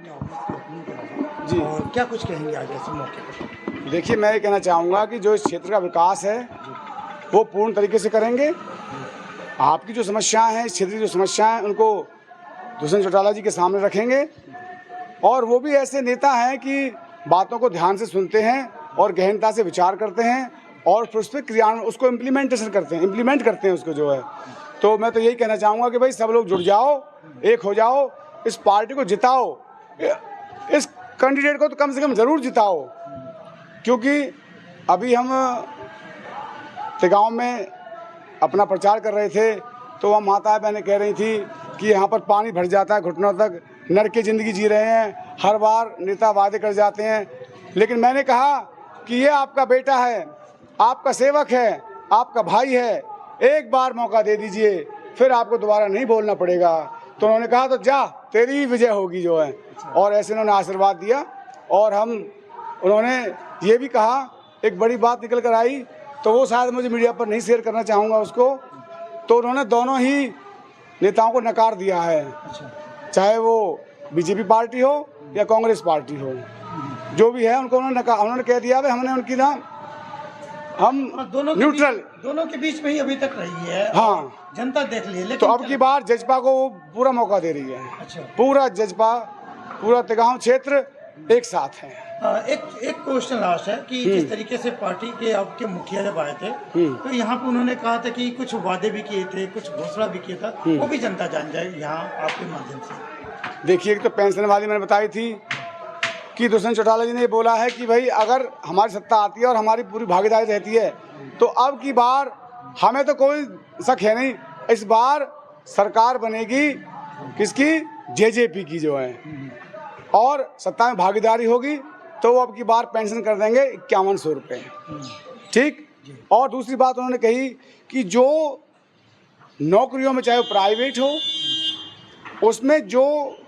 अपने ऑफिस की ओपनिंग करा जी। और क्या कुछ कहेंगे आज ऐसे मौके पर? देखिए, मैं ये कहना चाहूँगा कि जो इस क्षेत्र का विकास है वो पूर्ण तरीके से करेंगे। आपकी जो समस्याएं हैं, इस क्षेत्र की जो समस्याएं हैं, उनको दुष्यंत चौटाला जी के सामने रखेंगे और वो भी ऐसे नेता हैं कि बातों को ध्यान से सुनते हैं और गहनता से विचार करते हैं और फिर उस पर क्रियान्वयन, उसको इम्प्लीमेंट करते हैं उसको जो है। तो मैं तो यही कहना चाहूँगा कि भाई सब लोग जुड़ जाओ, एक हो जाओ, इस पार्टी को जिताओ, इस कैंडिडेट को तो कम से कम ज़रूर जिताओ। क्योंकि अभी हम गाँव में अपना प्रचार कर रहे थे तो वहाँ माताएं बहनें कह रही थी कि यहाँ पर पानी भर जाता है घुटनों तक, नरक की ज़िंदगी जी रहे हैं, हर बार नेता वादे कर जाते हैं। लेकिन मैंने कहा कि ये आपका बेटा है, आपका सेवक है, आपका भाई है, एक बार मौका दे दीजिए, फिर आपको दोबारा नहीं बोलना पड़ेगा। तो उन्होंने कहा तो जा, तेरी ही विजय होगी जो है। और ऐसे उन्होंने आशीर्वाद दिया और उन्होंने ये भी कहा, एक बड़ी बात निकल कर आई तो वो शायद मुझे मीडिया पर नहीं शेयर करना चाहूँगा उसको, तो उन्होंने दोनों ही नेताओं को नकार दिया है, चाहे वो बीजेपी पार्टी हो या कांग्रेस पार्टी हो, जो भी है उनको उन्होंने कह दिया भाई हमने उनकी हम दोनों के बीच में ही अभी तक रही है। हाँ, जनता देख ली है। लेकिन तो अब की बार जजपा को वो पूरा मौका दे रही है। अच्छा। पूरा जजपा, पूरा तिगांव क्षेत्र एक साथ है। एक क्वेश्चन लास्ट है कि जिस तरीके से पार्टी के आपके मुखिया जब आए थे तो यहाँ पे उन्होंने कहा था कि कुछ वादे भी किए थे, कुछ घोषणा भी किया था, वो भी जनता जान जाए यहाँ आपके माध्यम से। देखिए, एक तो पेंशन वाली मैंने बताई थी कि दुष्यंत चौटाला जी ने बोला है कि भाई अगर हमारी सत्ता आती है और हमारी पूरी भागीदारी रहती है तो अब की बार हमें तो कोई शक है नहीं, इस बार सरकार बनेगी किसकी, जेजेपी की जो है, और सत्ता में भागीदारी होगी तो वो अब की बार पेंशन कर देंगे 5100 रुपये। ठीक। और दूसरी बात उन्होंने कही कि जो नौकरियों में चाहे वो प्राइवेट हो उसमें जो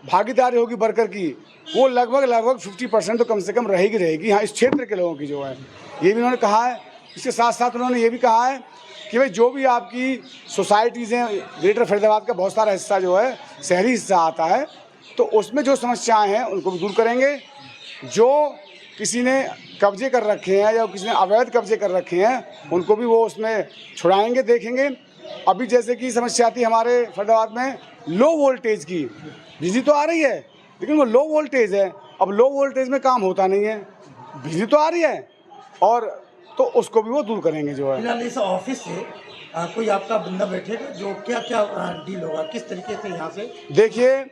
भागीदारी होगी वर्कर की वो लगभग 50% तो कम से कम रहेगी। हाँ, इस क्षेत्र के लोगों की जो है, ये भी उन्होंने कहा है। इसके साथ साथ उन्होंने ये भी कहा है कि भाई जो भी आपकी सोसाइटीज़ हैं, ग्रेटर फरीदाबाद का बहुत सारा हिस्सा जो है शहरी हिस्सा आता है, तो उसमें जो समस्याएं हैं उनको भी दूर करेंगे। जो किसी ने कब्जे कर रखे हैं या किसी ने अवैध कब्जे कर रखे हैं उनको भी वो उसमें छुड़ाएंगे, देखेंगे। अभी जैसे कि समस्या थी हमारे फरीदाबाद में लो वोल्टेज की, बिजली तो आ रही है लेकिन वो लो वोल्टेज है। अब लो वोल्टेज में काम होता नहीं है, बिजली तो आ रही है, और तो उसको भी वो दूर करेंगे जो है। फिलहाल इस ऑफिस से कोई आपका बंदा बैठेगा जो क्या डील होगा, किस तरीके से यहाँ से? देखिए,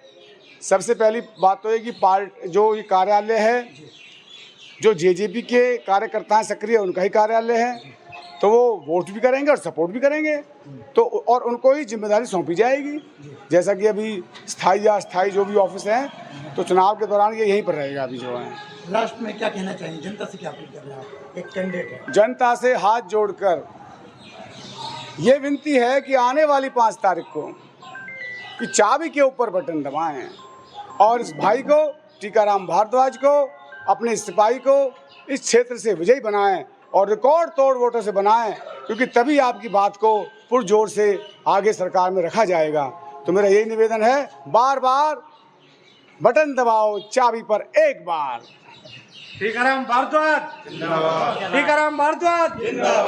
सबसे पहली बात तो है कि जो ये कार्यालय है, जो जेजेपी के कार्यकर्ता हैं सक्रिय, उनका ही कार्यालय है, तो वो वोट भी करेंगे और सपोर्ट भी करेंगे, तो और उनको ही जिम्मेदारी सौंपी जाएगी। जैसा कि अभी स्थायी या अस्थायी जो भी ऑफिस हैं, तो चुनाव के दौरान ये यहीं पर रहेगा अभी जो है। लास्ट में क्या कहना चाहिए, जनता से क्या अपील कर रहे हैं आप, एक कैंडिडेट है? जनता से हाथ जोड़कर ये विनती है कि आने वाली 5 तारीख को कि चाबी के ऊपर बटन दबाएं और इस भाई को, टीकाराम भारद्वाज को, अपने सिपाही को इस क्षेत्र से विजयी बनाएं और रिकॉर्ड तोड़ वोटों से बनाएं, क्योंकि तभी आपकी बात को पुरजोर से आगे सरकार में रखा जाएगा। तो मेरा यही निवेदन है, बार बार बटन दबाओ, चाबी पर एक बार। टीकाराम भारद्वाज जिंदाबाद। टीकाराम भारद्वाज जिंदाबाद।